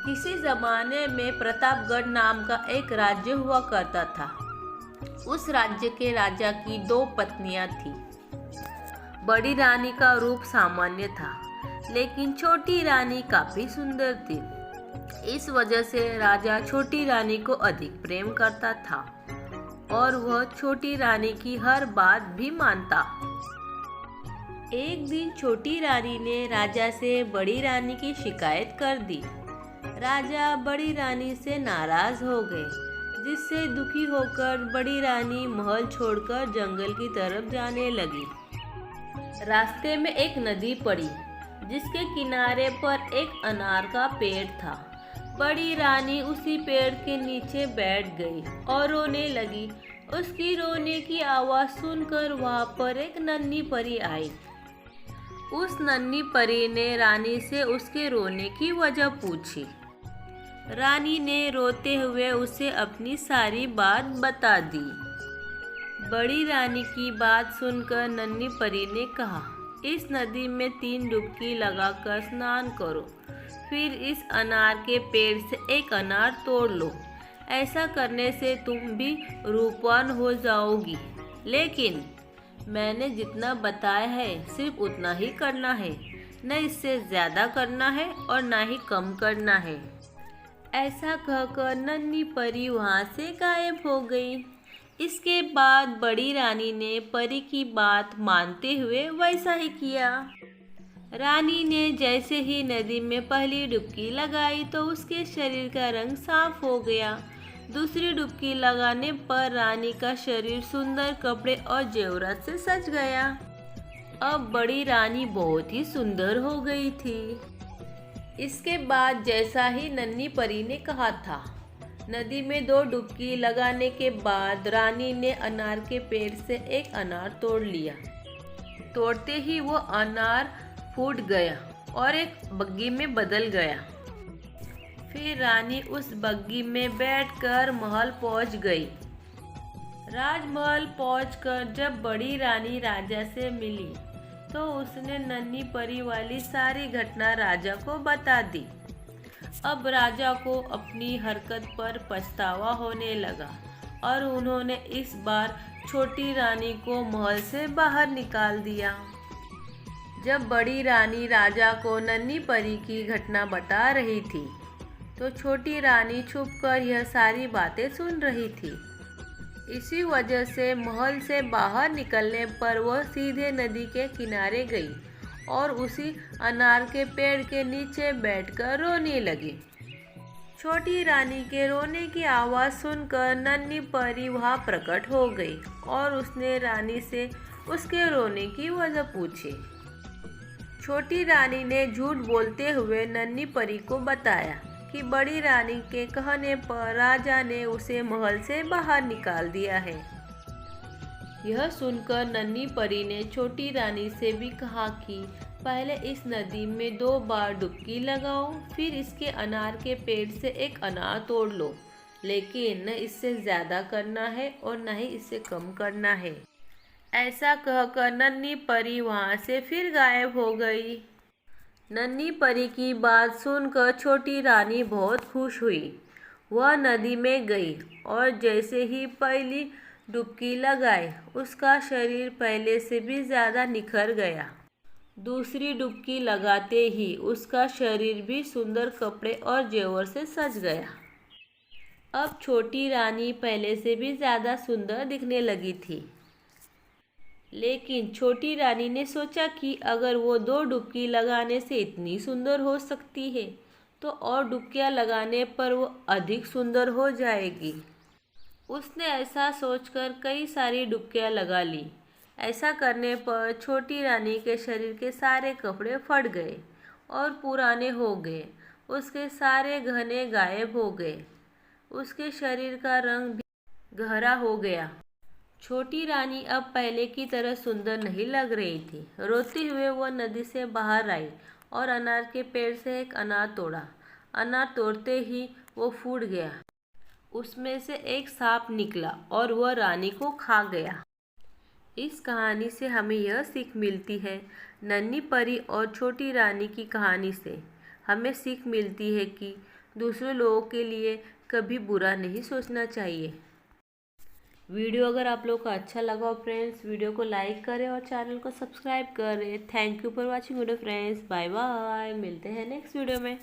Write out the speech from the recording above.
किसी जमाने में प्रतापगढ़ नाम का एक राज्य हुआ करता था। उस राज्य के राजा की दो पत्नियां थीं। बड़ी रानी का रूप सामान्य था, लेकिन छोटी रानी काफी सुंदर थी। इस वजह से राजा छोटी रानी को अधिक प्रेम करता था और वह छोटी रानी की हर बात भी मानता। एक दिन छोटी रानी ने राजा से बड़ी रानी की शिकायत कर दी। राजा बड़ी रानी से नाराज हो गए, जिससे दुखी होकर बड़ी रानी महल छोड़कर जंगल की तरफ जाने लगी। रास्ते में एक नदी पड़ी, जिसके किनारे पर एक अनार का पेड़ था। बड़ी रानी उसी पेड़ के नीचे बैठ गई और रोने लगी। उसकी रोने की आवाज़ सुनकर वहाँ पर एक नन्ही परी आई। उस नन्ही परी ने रानी से उसके रोने की वजह पूछी। रानी ने रोते हुए उसे अपनी सारी बात बता दी। बड़ी रानी की बात सुनकर नन्ही परी ने कहा, इस नदी में 3 डुबकी लगाकर स्नान करो, फिर इस अनार के पेड़ से एक अनार तोड़ लो। ऐसा करने से तुम भी रूपवान हो जाओगी। लेकिन मैंने जितना बताया है सिर्फ उतना ही करना है, न इससे ज़्यादा करना है और न ही कम करना है। ऐसा कहकर नन्ही परी वहाँ से गायब हो गई। इसके बाद बड़ी रानी ने परी की बात मानते हुए वैसा ही किया। रानी ने जैसे ही नदी में पहली डुबकी लगाई तो उसके शरीर का रंग साफ हो गया। दूसरी डुबकी लगाने पर रानी का शरीर सुंदर कपड़े और जेवरात से सज गया। अब बड़ी रानी बहुत ही सुंदर हो गई थी। इसके बाद जैसा ही नन्ही परी ने कहा था, नदी में 2 डुबकी लगाने के बाद रानी ने अनार के पेड़ से एक अनार तोड़ लिया। तोड़ते ही वो अनार फूट गया और एक बग्गी में बदल गया। फिर रानी उस बग्गी में बैठकर महल पहुंच गई। राजमहल पहुंचकर जब बड़ी रानी राजा से मिली तो उसने नन्ही परी वाली सारी घटना राजा को बता दी। अब राजा को अपनी हरकत पर पछतावा होने लगा और उन्होंने इस बार छोटी रानी को महल से बाहर निकाल दिया। जब बड़ी रानी राजा को नन्ही परी की घटना बता रही थी तो छोटी रानी छुपकर यह सारी बातें सुन रही थी। इसी वजह से महल से बाहर निकलने पर वह सीधे नदी के किनारे गई और उसी अनार के पेड़ के नीचे बैठकर रोने लगी। छोटी रानी के रोने की आवाज़ सुनकर नन्ही परी वहाँ प्रकट हो गई और उसने रानी से उसके रोने की वजह पूछी। छोटी रानी ने झूठ बोलते हुए नन्ही परी को बताया कि बड़ी रानी के कहने पर राजा ने उसे महल से बाहर निकाल दिया है। यह सुनकर नन्ही परी ने छोटी रानी से भी कहा कि पहले इस नदी में 2 बार डुबकी लगाओ, फिर इसके अनार के पेड़ से एक अनार तोड़ लो, लेकिन न इससे ज़्यादा करना है और न ही इससे कम करना है। ऐसा कहकर नन्ही परी वहाँ से फिर गायब हो गई। नन्ही परी की बात सुनकर छोटी रानी बहुत खुश हुई। वह नदी में गई और जैसे ही पहली डुबकी लगाई, उसका शरीर पहले से भी ज़्यादा निखर गया। दूसरी डुबकी लगाते ही उसका शरीर भी सुंदर कपड़े और जेवर से सज गया। अब छोटी रानी पहले से भी ज़्यादा सुंदर दिखने लगी थी। लेकिन छोटी रानी ने सोचा कि अगर वो 2 डुबकी लगाने से इतनी सुंदर हो सकती है तो और डुबकियां लगाने पर वो अधिक सुंदर हो जाएगी। उसने ऐसा सोचकर कई सारी डुबकियां लगा ली। ऐसा करने पर छोटी रानी के शरीर के सारे कपड़े फट गए और पुराने हो गए। उसके सारे गहने गायब हो गए। उसके शरीर का रंग भी गहरा हो गया। छोटी रानी अब पहले की तरह सुंदर नहीं लग रही थी। रोते हुए वह नदी से बाहर आई और अनार के पेड़ से एक अनार तोड़ा। अनार तोड़ते ही वो फूट गया। उसमें से एक सांप निकला और वह रानी को खा गया। इस कहानी से हमें यह सीख मिलती है, नन्ही परी और छोटी रानी की कहानी से हमें सीख मिलती है कि दूसरे लोगों के लिए कभी बुरा नहीं सोचना चाहिए। वीडियो अगर आप लोग को अच्छा लगा हो फ्रेंड्स, वीडियो को लाइक करें और चैनल को सब्सक्राइब करें। Thank you for watching video friends. Bye bye, मिलते हैं नेक्स्ट वीडियो में।